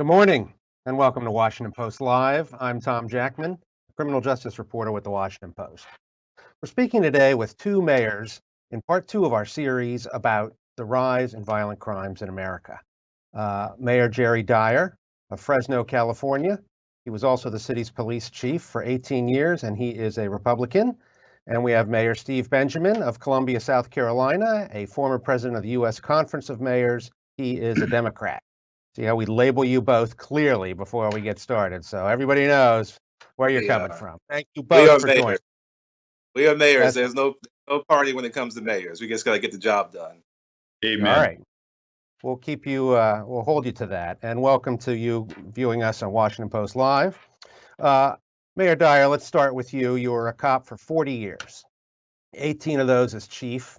Good morning and welcome to Washington Post Live. I'm Tom Jackman, criminal justice reporter with the Washington Post. We're speaking today with two mayors in part two of our series about the rise in violent crimes in America. Mayor Jerry Dyer of Fresno, California. He was also the city's police chief for 18 years, and he is a Republican. And we have Mayor Steve Benjamin of Columbia, South Carolina, a former president of the U.S. Conference of Mayors. He is a Democrat. See how we label you both clearly before we get started, so everybody knows where you're coming from. Thank you We both are for mayors. joining. We are mayors. That's- There's no party when it comes to mayors. We just got to get the job done. Amen. All right. We'll keep you, we'll hold you to that. And welcome to you viewing us on Washington Post Live. Mayor Dyer, let's start with you. You were a cop for 40 years, 18 of those as chief,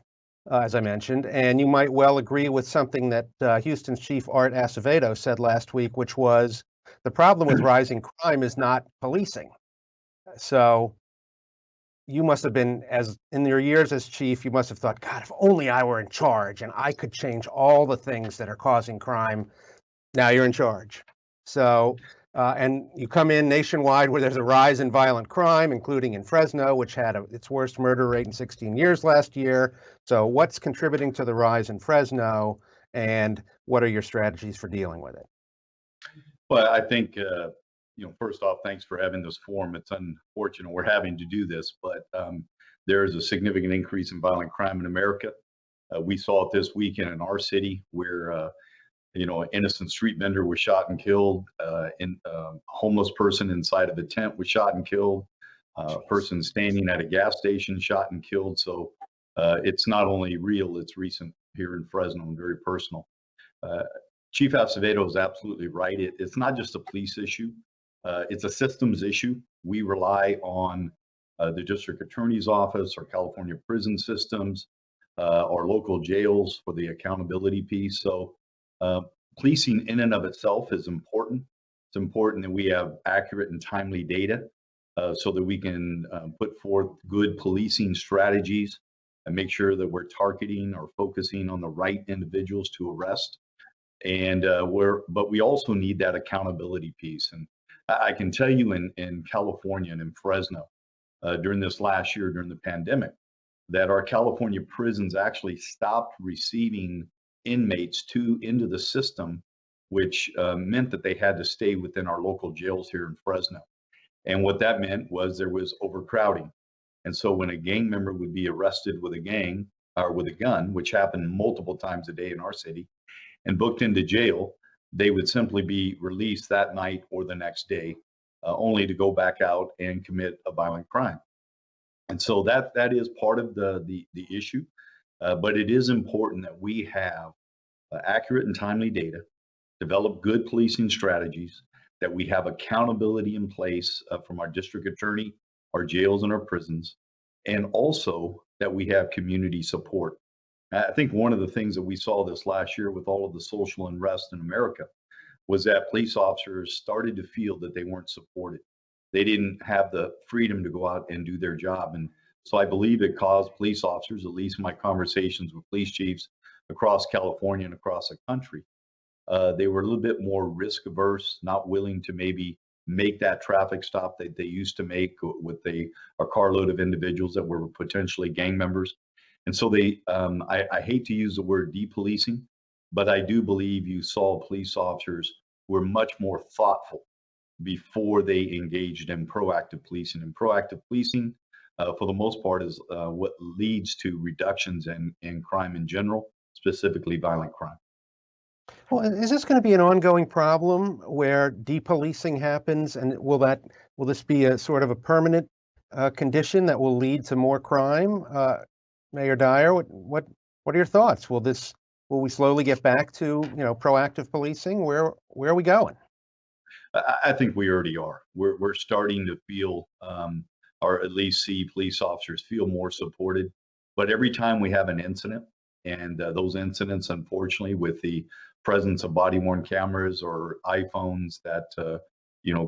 as I mentioned. And you might well agree with something that Houston's chief Art Acevedo said last week, which was the problem with rising crime is not policing. So you must have been, as in your years as chief, you must have thought, God, if only I were in charge and I could change all the things that are causing crime. Now you're in charge. So, and you come in nationwide where there's a rise in violent crime, including in Fresno, which had its worst murder rate in 16 years last year. So what's contributing to the rise in Fresno, and what are your strategies for dealing with it? Well, I think, first off, thanks for having this forum. It's unfortunate we're having to do this, but there is a significant increase in violent crime in America. We saw it this weekend in our city where, an innocent street vendor was shot and killed, a homeless person inside of a tent was shot and killed, a person standing at a gas station shot and killed. So it's not only real, it's recent here in Fresno and very personal. Chief Acevedo is absolutely right. It's not just a police issue. It's a systems issue. We rely on the district attorney's office, our California prison systems, our local jails for the accountability piece. So policing in and of itself is important. It's important that we have accurate and timely data so that we can put forth good policing strategies and make sure that we're targeting or focusing on the right individuals to arrest. And but we also need that accountability piece. And I can tell you in California and in Fresno during this last year, during the pandemic, that our California prisons actually stopped receiving inmates into the system, which meant that they had to stay within our local jails here in Fresno. And what that meant was there was overcrowding. And so when a gang member would be arrested with a gang or with a gun, which happened multiple times a day in our city, and booked into jail, they would simply be released that night or the next day, only to go back out and commit a violent crime. And so that is part of the issue, but it is important that we have accurate and timely data, develop good policing strategies, that we have accountability in place from our district attorney, our jails and our prisons, and also that we have community support. I think one of the things that we saw this last year with all of the social unrest in America was that police officers started to feel that they weren't supported. They didn't have the freedom to go out and do their job. And so I believe it caused police officers, at least my conversations with police chiefs across California and across the country, they were a little bit more risk averse, not willing to maybe make that traffic stop that they used to make with a carload of individuals that were potentially gang members. And so I hate to use the word depolicing, but I do believe you saw police officers were much more thoughtful before they engaged in proactive policing. And proactive policing, for the most part, is what leads to reductions in crime in general, specifically violent crime. Well, is this going to be an ongoing problem where depolicing happens, and will this be a sort of a permanent condition that will lead to more crime? Mayor Dyer, what are your thoughts? Will we slowly get back to proactive policing? Where are we going? I think we already are. We're starting to feel, or at least see police officers feel more supported. But every time we have an incident, and those incidents, unfortunately, with the presence of body-worn cameras or iPhones that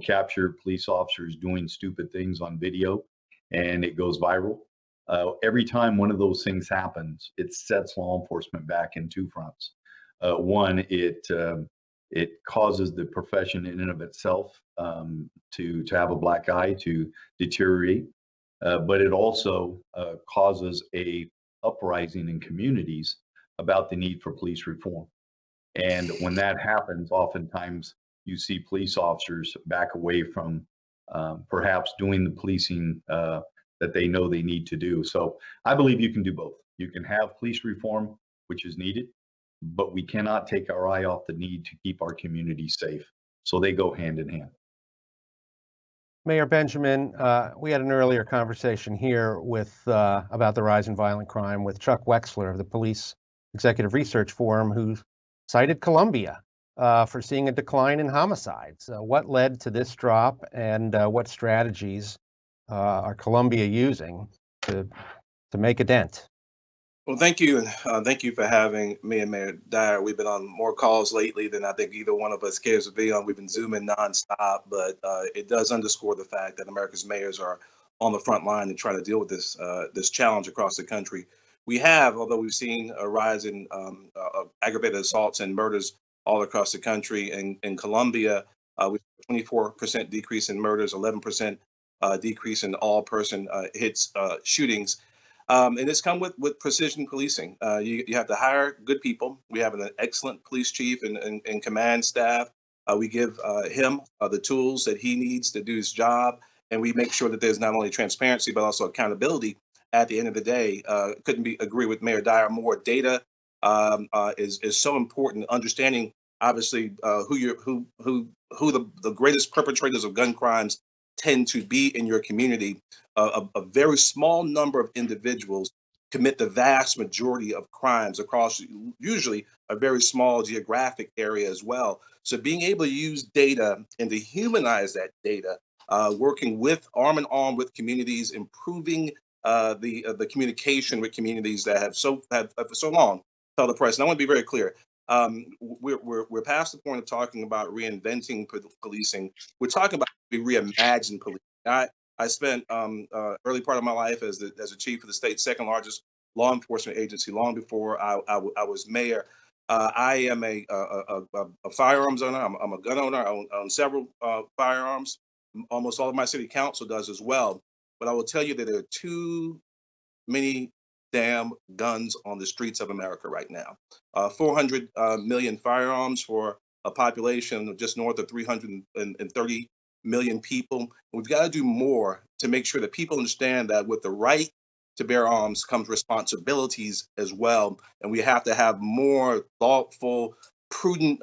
capture police officers doing stupid things on video, and it goes viral. Every time one of those things happens, it sets law enforcement back in two fronts. One, it It causes the profession in and of itself to have a black eye, to deteriorate. But it also causes a uprising in communities about the need for police reform. And when that happens, oftentimes you see police officers back away from perhaps doing the policing that they know they need to do. So I believe you can do both. You can have police reform, which is needed, but we cannot take our eye off the need to keep our communities safe. So they go hand in hand. Mayor Benjamin, we had an earlier conversation here with about the rise in violent crime with Chuck Wexler of the Police Executive Research Forum, who cited Colombia for seeing a decline in homicides. What led to this drop, and what strategies are Colombia using to make a dent? Well, thank you, and thank you for having me and Mayor Dyer. We've been on more calls lately than I think either one of us cares to be on. We've been zooming nonstop, but it does underscore the fact that America's mayors are on the front line and trying to deal with this challenge across the country. We have, although we've seen a rise in aggravated assaults and murders all across the country. In Colombia, we've 24% decrease in murders, 11% decrease in all-person hits, shootings. And it's come with precision policing. You have to hire good people. We have an excellent police chief and command staff. We give him the tools that he needs to do his job. And we make sure that there's not only transparency, but also accountability at the end of the day. Couldn't agree with Mayor Dyer more. Data is so important. Understanding, obviously, who the greatest perpetrators of gun crimes tend to be in your community. A very small number of individuals commit the vast majority of crimes across usually a very small geographic area as well. So being able to use data and to humanize that data, working with arm in arm with communities, improving the communication with communities that have for so long felt oppressed. And I want to be very clear. We're past the point of talking about reinventing policing. We're talking about reimagine policing. I spent early part of my life as a chief of the state's second largest law enforcement agency long before I was mayor. I am a firearms owner. I'm a gun owner. I own several firearms. Almost all of my city council does as well. But I will tell you that there are too many damn guns on the streets of America right now. 400 million firearms for a population of just north of 330 million people. We've got to do more to make sure that people understand that with the right to bear arms comes responsibilities as well. And we have to have more thoughtful, prudent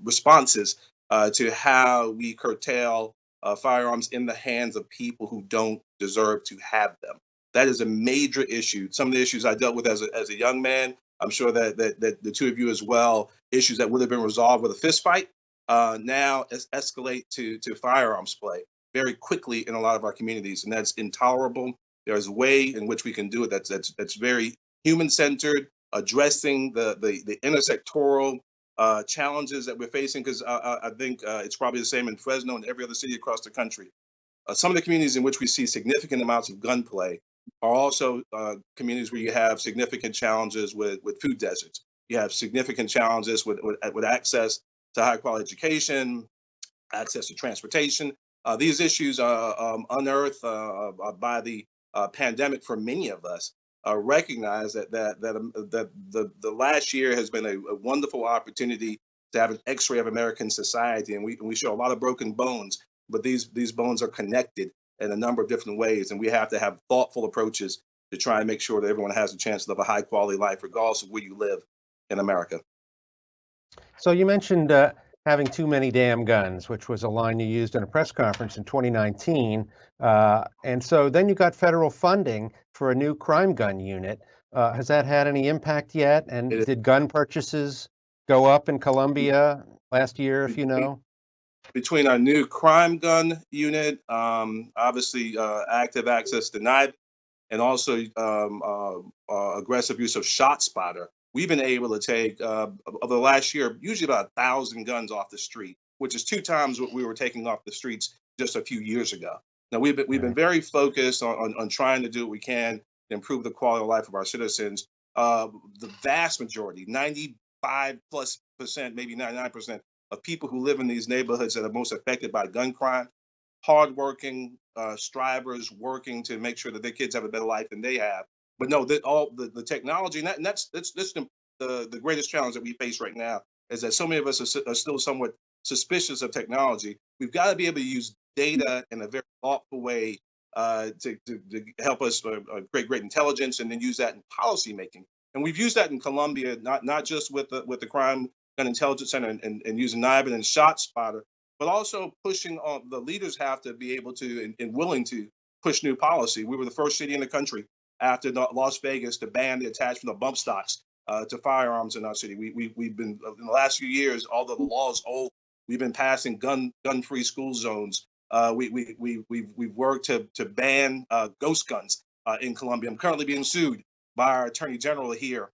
responses to how we curtail firearms in the hands of people who don't deserve to have them. That is a major issue. Some of the issues I dealt with as a young man, I'm sure that the two of you as well, issues that would have been resolved with a fist fight, now escalate to firearms play very quickly in a lot of our communities, and that's intolerable. There's a way in which we can do it that's very human-centered, addressing the intersectoral challenges that we're facing, because I think it's probably the same in Fresno and every other city across the country. Some of the communities in which we see significant amounts of gunplay are also communities where you have significant challenges with food deserts. You have significant challenges with access to high quality education, access to transportation. These issues are unearthed by the pandemic for many of us. Recognize that the last year has been a wonderful opportunity to have an X-ray of American society, and we show a lot of broken bones, but these bones are connected in a number of different ways, and we have to have thoughtful approaches to try and make sure that everyone has a chance to live a high quality life, regardless of where you live in America. So you mentioned having too many damn guns, which was a line you used in a press conference in 2019. And so then you got federal funding for a new crime gun unit. Has that had any impact yet? And did gun purchases go up in Colombia last year, if you know? Between our new crime gun unit, obviously active access denied, and also aggressive use of ShotSpotter, we've been able to take over the last year usually about 1,000 guns off the street, which is 2 times what we were taking off the streets just a few years ago. Now we've been very focused on trying to do what we can to improve the quality of life of our citizens. The vast majority, 95+ maybe 99% of people who live in these neighborhoods that are most affected by gun crime, hardworking strivers working to make sure that their kids have a better life than they have. But no, that all the technology, and that's the greatest challenge that we face right now is that so many of us are still somewhat suspicious of technology. We've got to be able to use data in a very thoughtful way to help us create great intelligence, and then use that in policy making. And we've used that in Colombia, not just with the Crime Gun Intelligence Center and using NIBIN and ShotSpotter, but also pushing on the leaders have to be able to and willing to push new policy. We were the first city in the country after Las Vegas to ban the attachment of bump stocks to firearms in our city. We've been in the last few years, although the law is old, we've been passing gun-free school zones. We've worked to ban ghost guns in Colombia. I'm currently being sued by our attorney general here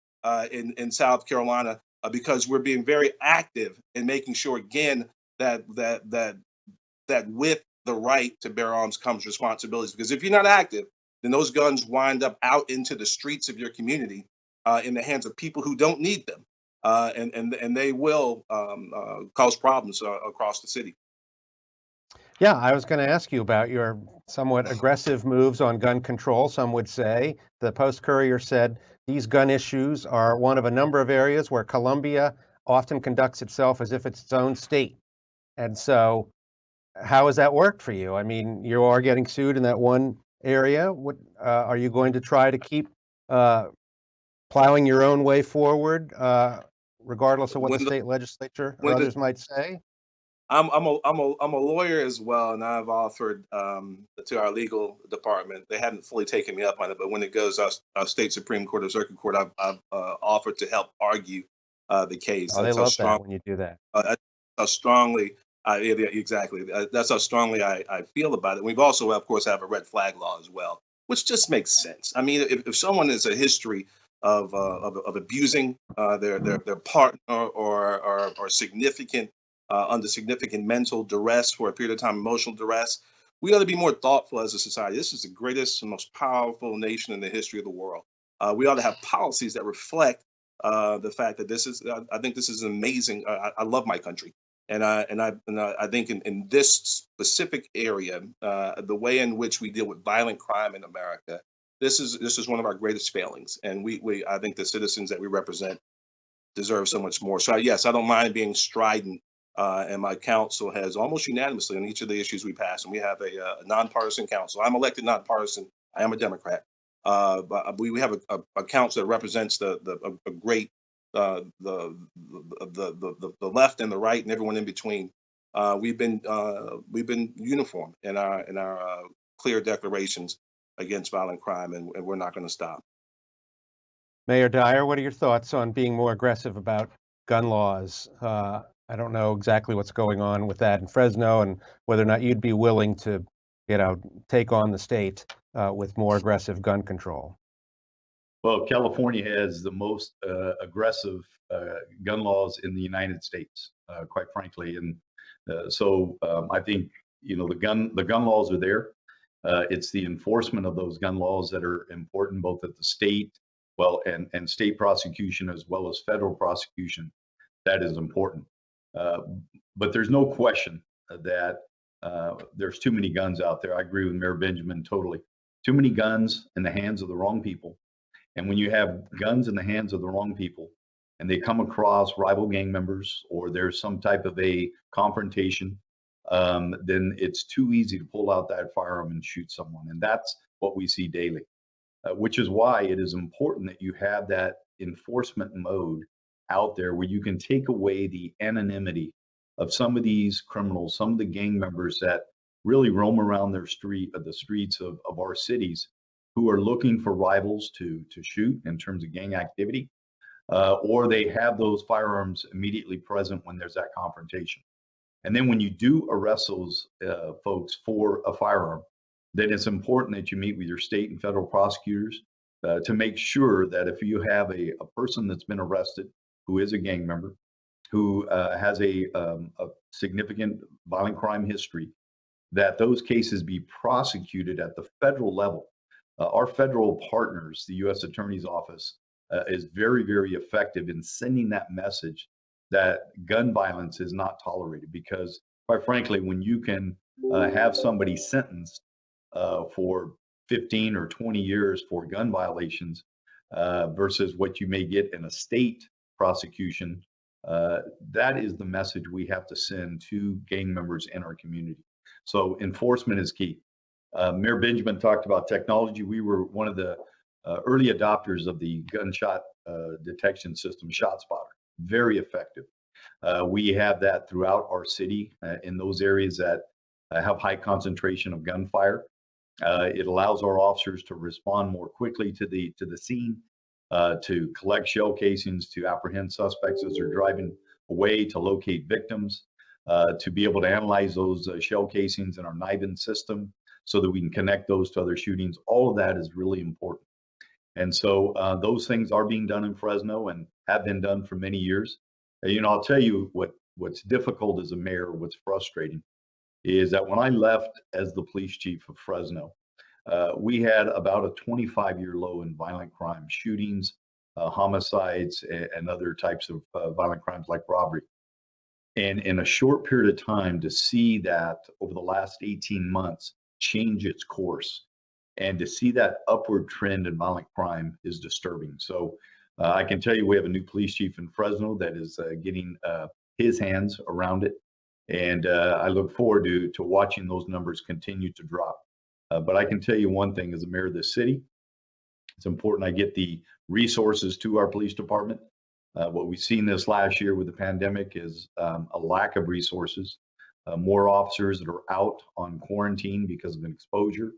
in South Carolina because we're being very active in making sure again that with the right to bear arms comes responsibilities. Because if you're not active, then those guns wind up out into the streets of your community in the hands of people who don't need them, and they will cause problems across the city. Yeah, I was going to ask you about your somewhat aggressive moves on gun control. Some would say the Post-Courier said these gun issues are one of a number of areas where Colombia often conducts itself as if it's its own state. And so, how has that worked for you? I mean, you are getting sued in that one area. What are you going to try to keep plowing your own way forward, regardless of what the state legislature or others might say? I'm a lawyer as well, and I've offered to our legal department. They haven't fully taken me up on it, but when it goes our state Supreme Court or Circuit Court, I've offered to help argue the case. Oh, they love that when you do that. How strongly, yeah, exactly. That's how strongly I feel about it. We've also, of course, have a red flag law as well, which just makes sense. I mean, if someone has a history of abusing their partner or significant under significant mental duress for a period of time, emotional duress, we ought to be more thoughtful as a society. This is the greatest and most powerful nation in the history of the world. We ought to have policies that reflect the fact that this is. I think this is amazing. I love my country, and I think in this specific area, the way in which we deal with violent crime in America, this is one of our greatest failings. And I think the citizens that we represent deserve so much more. So yes, I don't mind being strident. And my council has almost unanimously on each of the issues we pass, and we have a nonpartisan council. I'm elected nonpartisan. I am a Democrat, but we have a council that represents a great the left and the right and everyone in between. We've been uniform in our clear declarations against violent crime, and we're not going to stop. Mayor Dyer, what are your thoughts on being more aggressive about gun laws? I don't know exactly what's going on with that in Fresno and whether or not you'd be willing to, take on the state with more aggressive gun control. Well, California has the most aggressive gun laws in the United States, quite frankly. And so I think, the gun laws are there. It's the enforcement of those gun laws that are important, both at the state, and state prosecution as well as federal prosecution. That is important. But there's no question that there's too many guns out there. I agree with Mayor Benjamin totally. Too many guns in the hands of the wrong people. And when you have guns in the hands of the wrong people and they come across rival gang members or there's some type of a confrontation, then it's too easy to pull out that firearm and shoot someone. And that's what we see daily, which is why it is important that you have that enforcement mode out there where you can take away the anonymity of some of these criminals, some of the gang members that really roam around the streets of our cities, who are looking for rivals to shoot in terms of gang activity, or they have those firearms immediately present when there's that confrontation. And then when you do arrest those folks for a firearm, then it's important that you meet with your state and federal prosecutors to make sure that if you have a person that's been arrested who is a gang member, who has a significant violent crime history, that those cases be prosecuted at the federal level. Our federal partners, the U.S. Attorney's Office, is very, very effective in sending that message that gun violence is not tolerated, because quite frankly, when you can have somebody sentenced for 15 or 20 years for gun violations versus what you may get in a state prosecution, that is the message we have to send to gang members in our community. So enforcement is key. Mayor Benjamin talked about technology. We were one of the early adopters of the gunshot detection system, ShotSpotter. Very effective. We have that throughout our city in those areas that have high concentration of gunfire. It allows our officers to respond more quickly to the scene, to collect shell casings, to apprehend suspects as they're driving away, to locate victims, to be able to analyze those shell casings in our NIBIN system so that we can connect those to other shootings. All of that is really important. And so those things are being done in Fresno and have been done for many years. I'll tell you what's difficult as a mayor, what's frustrating, is that when I left as the police chief of Fresno, we had about a 25-year low in violent crime, shootings, homicides, and other types of violent crimes like robbery. And in a short period of time, to see that over the last 18 months change its course, and to see that upward trend in violent crime is disturbing. So I can tell you we have a new police chief in Fresno that is getting his hands around it. And I look forward to watching those numbers continue to drop. But I can tell you one thing, as a mayor of this city, it's important I get the resources to our police department. What we've seen this last year with the pandemic is a lack of resources, more officers that are out on quarantine because of an exposure.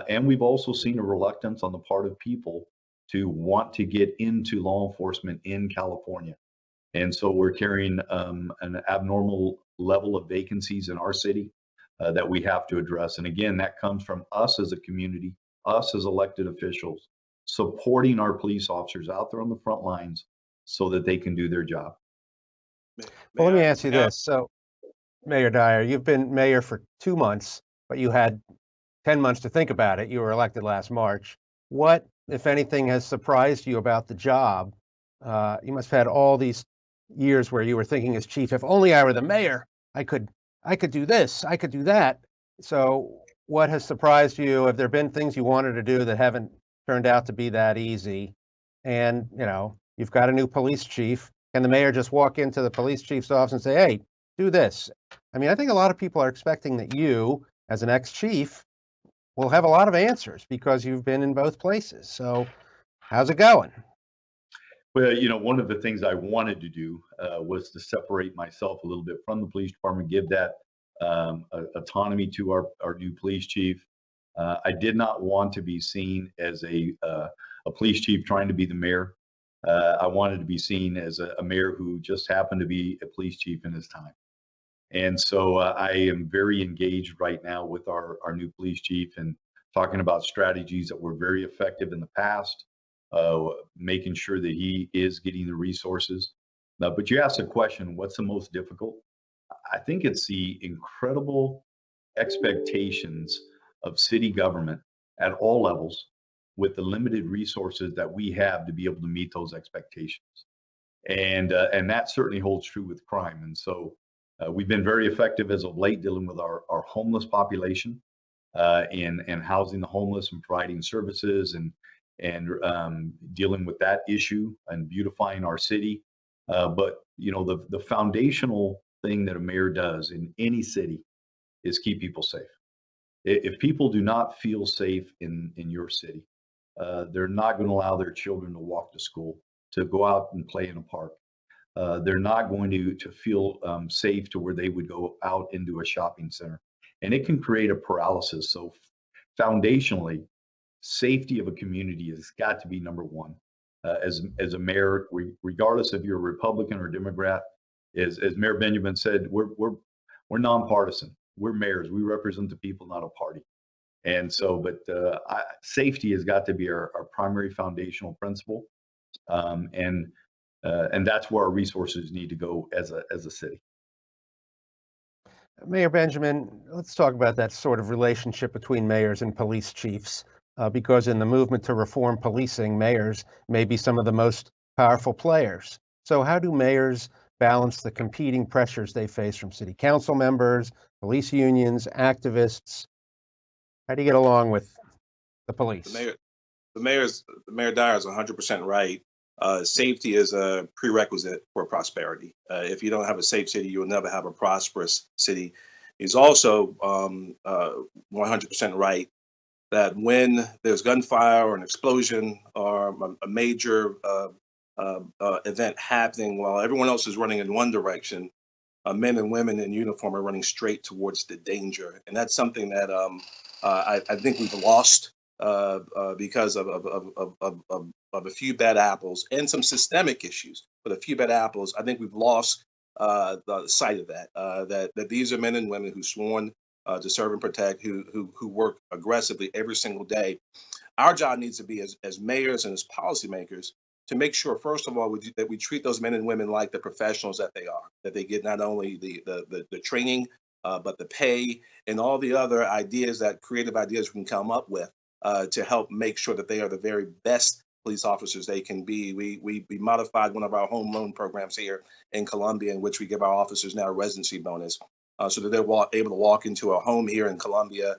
And we've also seen a reluctance on the part of people to want to get into law enforcement in California. And so we're carrying an abnormal level of vacancies in our city that we have to address. And again, that comes from us as a community, us as elected officials, supporting our police officers out there on the front lines so that they can do their job. Well, let me ask you this. So, Mayor Dyer, you've been mayor for 2 months, but you had 10 months to think about it. You were elected last March. What, if anything, has surprised you about the job? You must have had all these years where you were thinking as chief, if only I were the mayor, I could do this, I could do that. So what has surprised you? Have there been things you wanted to do that haven't turned out to be that easy? And, you've got a new police chief. Can the mayor just walk into the police chief's office and say, hey, do this? I mean, I think a lot of people are expecting that you, as an ex-chief, will have a lot of answers because you've been in both places. So how's it going? Well, one of the things I wanted to do was to separate myself a little bit from the police department, give that autonomy to our new police chief. I did not want to be seen as a police chief trying to be the mayor. I wanted to be seen as a mayor who just happened to be a police chief in his time. And so I am very engaged right now with our new police chief and talking about strategies that were very effective in the past, making sure that he is getting the resources. But you asked the question, what's the most difficult? I think it's the incredible expectations of city government at all levels with the limited resources that we have to be able to meet those expectations. And that certainly holds true with crime. And so we've been very effective as of late dealing with our homeless population and housing the homeless and providing services and dealing with that issue and beautifying our city. But the foundational thing that a mayor does in any city is keep people safe. If people do not feel safe in your city, they're not going to allow their children to walk to school, to go out and play in a park. They're not going to feel safe to where they would go out into a shopping center. And it can create a paralysis. So foundationally, safety of a community has got to be number one. As a mayor, regardless if you're a Republican or Democrat, as Mayor Benjamin said, we're nonpartisan. We're mayors. We represent the people, not a party. And so, but safety has got to be our primary foundational principle, and that's where our resources need to go as a city. Mayor Benjamin, let's talk about that sort of relationship between mayors and police chiefs, because in the movement to reform policing, mayors may be some of the most powerful players. So how do mayors balance the competing pressures they face from city council members, police unions, activists? How do you get along with the police? Mayor Dyer is 100% right. Safety is a prerequisite for prosperity. If you don't have a safe city, you will never have a prosperous city. He's also 100% right that when there's gunfire or an explosion or a major event happening while everyone else is running in one direction, men and women in uniform are running straight towards the danger. And that's something that I think we've lost because of a few bad apples and some systemic issues. But a few bad apples, I think we've lost the sight of that, that these are men and women who sworn to serve and protect, who work aggressively every single day. Our job needs to be as mayors and as policymakers to make sure, first of all, that we treat those men and women like the professionals that they are, that they get not only the training, but the pay and all the other ideas, that creative ideas we can come up with to help make sure that they are the very best police officers they can be. We modified one of our home loan programs here in Columbia, in which we give our officers now a residency bonus, so that they're able to walk into a home here in Columbia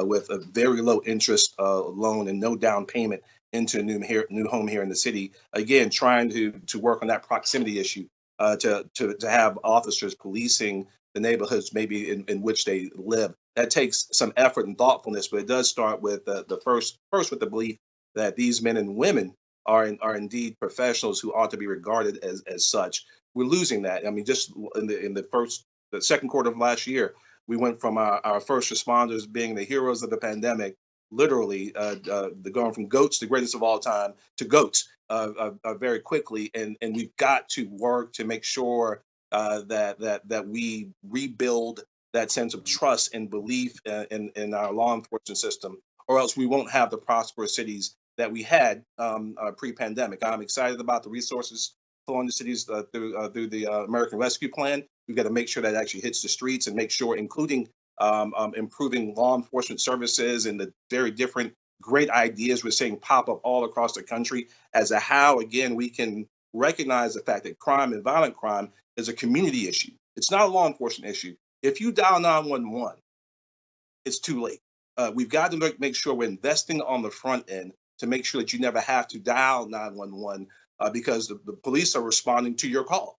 with a very low interest loan and no down payment into a new home here in the city. Again, trying to work on that proximity issue to have officers policing the neighborhoods maybe in which they live. That takes some effort and thoughtfulness, but it does start with the first with the belief that these men and women are indeed professionals who ought to be regarded as such. We're losing that. I mean, just in the second quarter of last year, we went from our first responders being the heroes of the pandemic, literally going from goats, the greatest of all time, to goats very quickly. And we've got to work to make sure that we rebuild that sense of trust and belief in our law enforcement system, or else we won't have the prosperous cities that we had pre-pandemic. I'm excited about the resources flowing to cities through the American Rescue Plan. We've got to make sure that actually hits the streets and make sure, including improving law enforcement services and the very different great ideas we're seeing pop up all across the country as to how, again, we can recognize the fact that crime and violent crime is a community issue. It's not a law enforcement issue. If you dial 911, it's too late. We've got to make sure we're investing on the front end to make sure that you never have to dial 911 because the police are responding to your call.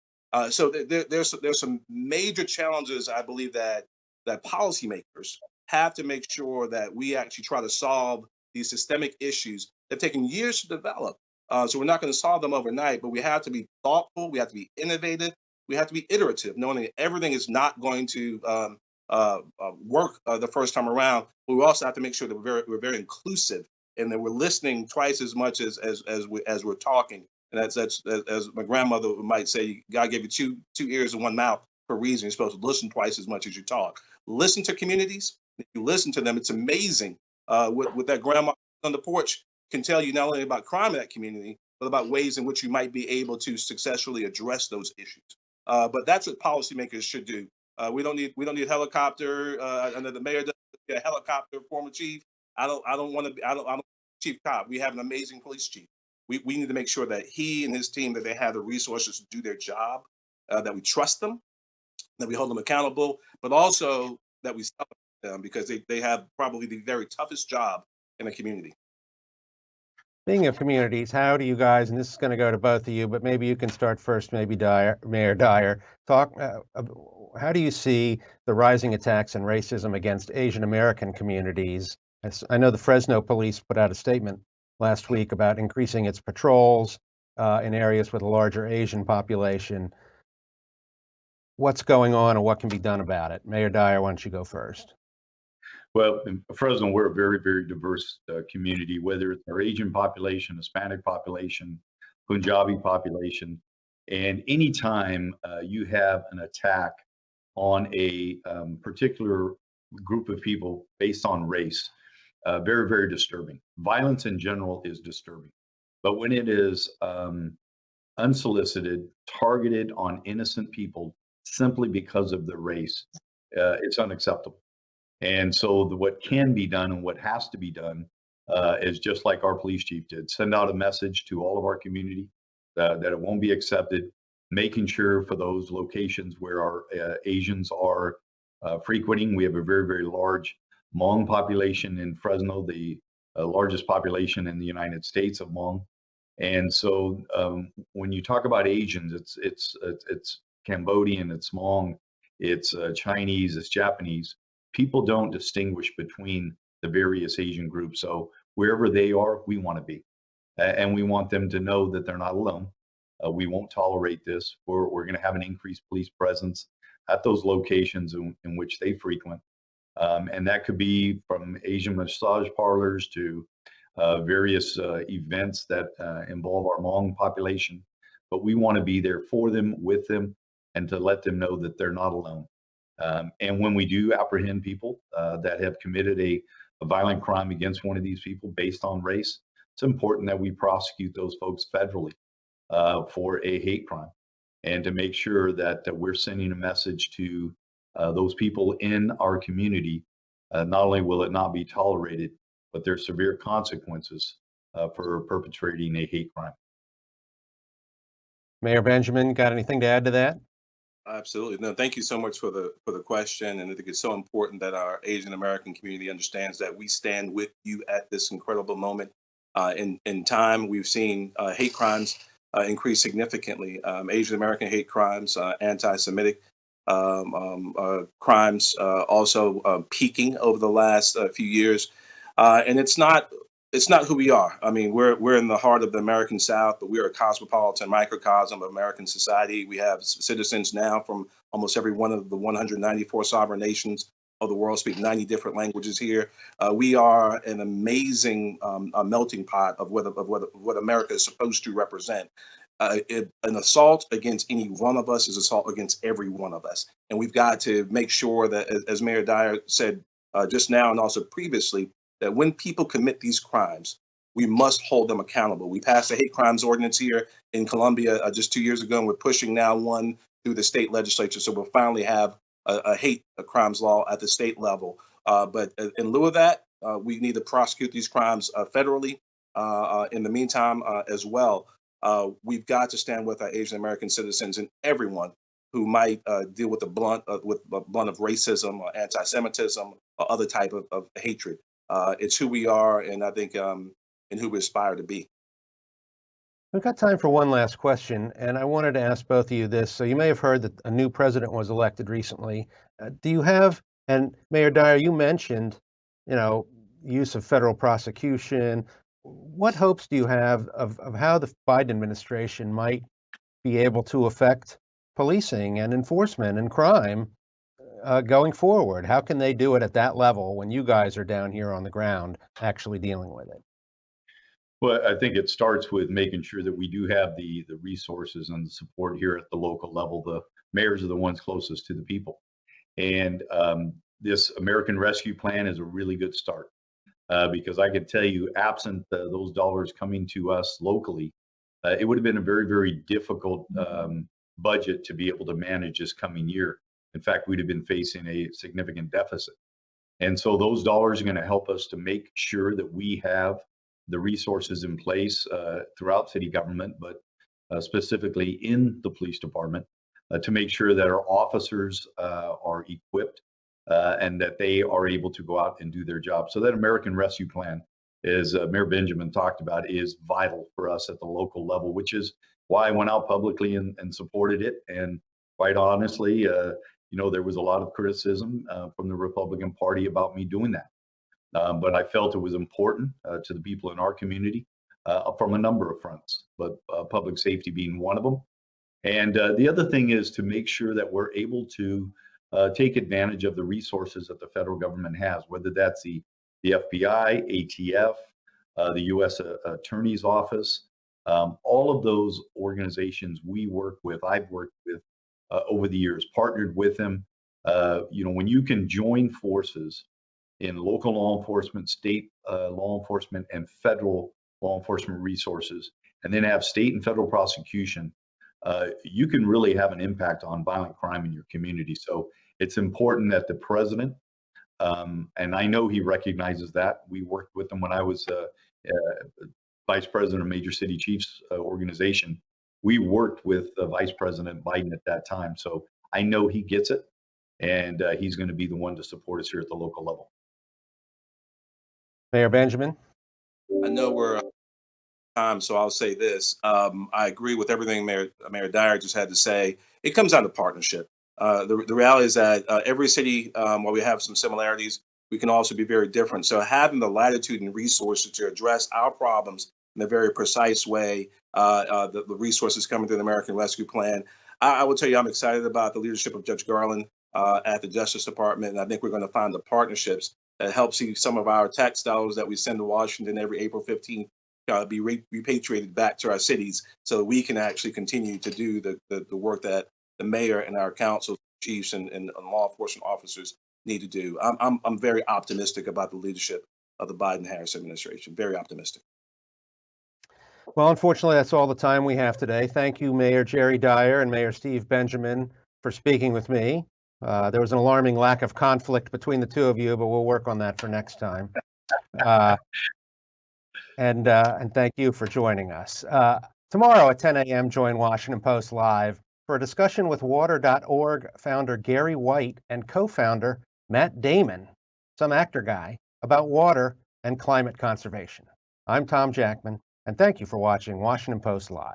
So there's some major challenges, I believe, that policymakers have to make sure that we actually try to solve these systemic issues that have taken years to develop. So we're not going to solve them overnight, but we have to be thoughtful. We have to be innovative. We have to be iterative, knowing that everything is not going to work the first time around. But we also have to make sure that we're very inclusive and that we're listening twice as much as we're talking. And that's as my grandmother might say, God gave you two ears and one mouth for a reason. You're supposed to listen twice as much as you talk. Listen to communities. If you listen to them, it's amazing what that grandma on the porch can tell you, not only about crime in that community, but about ways in which you might be able to successfully address those issues. But that's what policymakers should do. We don't need helicopter. Under the mayor does a helicopter, former chief. I don't want chief cop. We have an amazing police chief. We need to make sure that he and his team, that they have the resources to do their job, that we trust them, that we hold them accountable, but also that we celebrate them because they have probably the very toughest job in a community. Speaking of communities, how do you guys, and this is going to go to both of you, but maybe you can start first, maybe Mayor Dyer, talk, how do you see the rising attacks and racism against Asian American communities? I know the Fresno police put out a statement last week about increasing its patrols in areas with a larger Asian population. What's going on and what can be done about it? Mayor Dyer, why don't you go first? Well, in Fresno, we're a very, very diverse community, whether it's our Asian population, Hispanic population, Punjabi population. And anytime you have an attack on a particular group of people based on race, very, very disturbing. Violence in general is disturbing. But when it is unsolicited, targeted on innocent people simply because of their race, it's unacceptable. And so what can be done and what has to be done is just like our police chief did, send out a message to all of our community that it won't be accepted. making sure for those locations where our Asians are frequenting. We have a very, very large Hmong population in Fresno, the largest population in the United States of Hmong. And so when you talk about Asians, it's Cambodian, it's Hmong, it's Chinese, it's Japanese. People don't distinguish between the various Asian groups. So wherever they are, we want to be. And we want them to know that they're not alone. We won't tolerate this. We're going to have an increased police presence at those locations in which they frequent. And that could be from Asian massage parlors to various events that involve our Hmong population. But we want to be there for them, with them, and to let them know that they're not alone. And when we do apprehend people that have committed a violent crime against one of these people based on race, it's important that we prosecute those folks federally for a hate crime, and to make sure that we're sending a message to those people in our community. Not only will it not be tolerated, but there's severe consequences for perpetrating a hate crime. Mayor Benjamin, got anything to add to that? Absolutely. No, thank you so much for the question. And I think it's so important that our Asian American community understands that we stand with you at this incredible moment in time. We've seen hate crimes increase significantly. Asian American hate crimes, anti-Semitic crimes also peaking over the last few years. And it's not who we are. I mean, we're in the heart of the American South, but we are a cosmopolitan microcosm of American society. We have citizens now from almost every one of the 194 sovereign nations of the world, speak 90 different languages here. We are an amazing melting pot of what America is supposed to represent. An assault against any one of us is assault against every one of us. And we've got to make sure that, as Mayor Dyer said just now and also previously, that when people commit these crimes, we must hold them accountable. We passed a hate crimes ordinance here in Columbia just 2 years ago, and we're pushing now one through the state legislature. So we'll finally have a hate crimes law at the state level. But in lieu of that, we need to prosecute these crimes federally. In the meantime, as well, we've got to stand with our Asian American citizens and everyone who might deal with the blunt of racism or anti-Semitism or other type of hatred. It's who we are, and I think, and who we aspire to be. We've got time for one last question, and I wanted to ask both of you this. So you may have heard that a new president was elected recently. Do you have, and Mayor Dyer, you mentioned, use of federal prosecution. What hopes do you have of how the Biden administration might be able to affect policing and enforcement and crime going forward? How can they do it at that level when you guys are down here on the ground actually dealing with it? Well, I think it starts with making sure that we do have the resources and the support here at the local level. The mayors are the ones closest to the people. And this American Rescue Plan is a really good start because I can tell you, absent those dollars coming to us locally, it would have been a very, very difficult budget to be able to manage this coming year. In fact, we'd have been facing a significant deficit. And so those dollars are going to help us to make sure that we have the resources in place throughout city government, but specifically in the police department, to make sure that our officers are equipped and that they are able to go out and do their job. So that American Rescue Plan, as Mayor Benjamin talked about, is vital for us at the local level, which is why I went out publicly and supported it. And quite honestly, there was a lot of criticism from the Republican Party about me doing that. But I felt it was important to the people in our community from a number of fronts, but public safety being one of them. And the other thing is to make sure that we're able to take advantage of the resources that the federal government has, whether that's the FBI, ATF, the U.S. Attorney's Office, all of those organizations we work with, I've worked with over the years, partnered with them. When you can join forces in local law enforcement, state law enforcement, and federal law enforcement resources, and then have state and federal prosecution, you can really have an impact on violent crime in your community. So it's important that the president, and I know he recognizes that. We worked with him when I was vice president of Major City Chiefs organization. we worked with Vice President Biden at that time. So I know he gets it, and he's going to be the one to support us here at the local level. Mayor Benjamin? I know we're time, so I'll say this. I agree with everything Mayor Dyer just had to say. It comes down to partnership. The reality is that every city, while we have some similarities, we can also be very different. So having the latitude and resources to address our problems in a very precise way, the resources coming through the American Rescue Plan, I will tell you, I'm excited about the leadership of Judge Garland at the Justice Department, and I think we're going to find the partnerships that help see some of our tax dollars that we send to Washington every April 15th be repatriated back to our cities so that we can actually continue to do the work that the mayor and our council chiefs and law enforcement officers need to do. I'm very optimistic about the leadership of the Biden-Harris administration. Very optimistic. Well, unfortunately, that's all the time we have today. Thank you, Mayor Jerry Dyer and Mayor Steve Benjamin, for speaking with me. There was an alarming lack of conflict between the two of you, but we'll work on that for next time. And thank you for joining us. Tomorrow at 10 a.m., join Washington Post Live for a discussion with Water.org founder Gary White and co-founder Matt Damon, some actor guy, about water and climate conservation. I'm Tom Jackman, and thank you for watching Washington Post Live.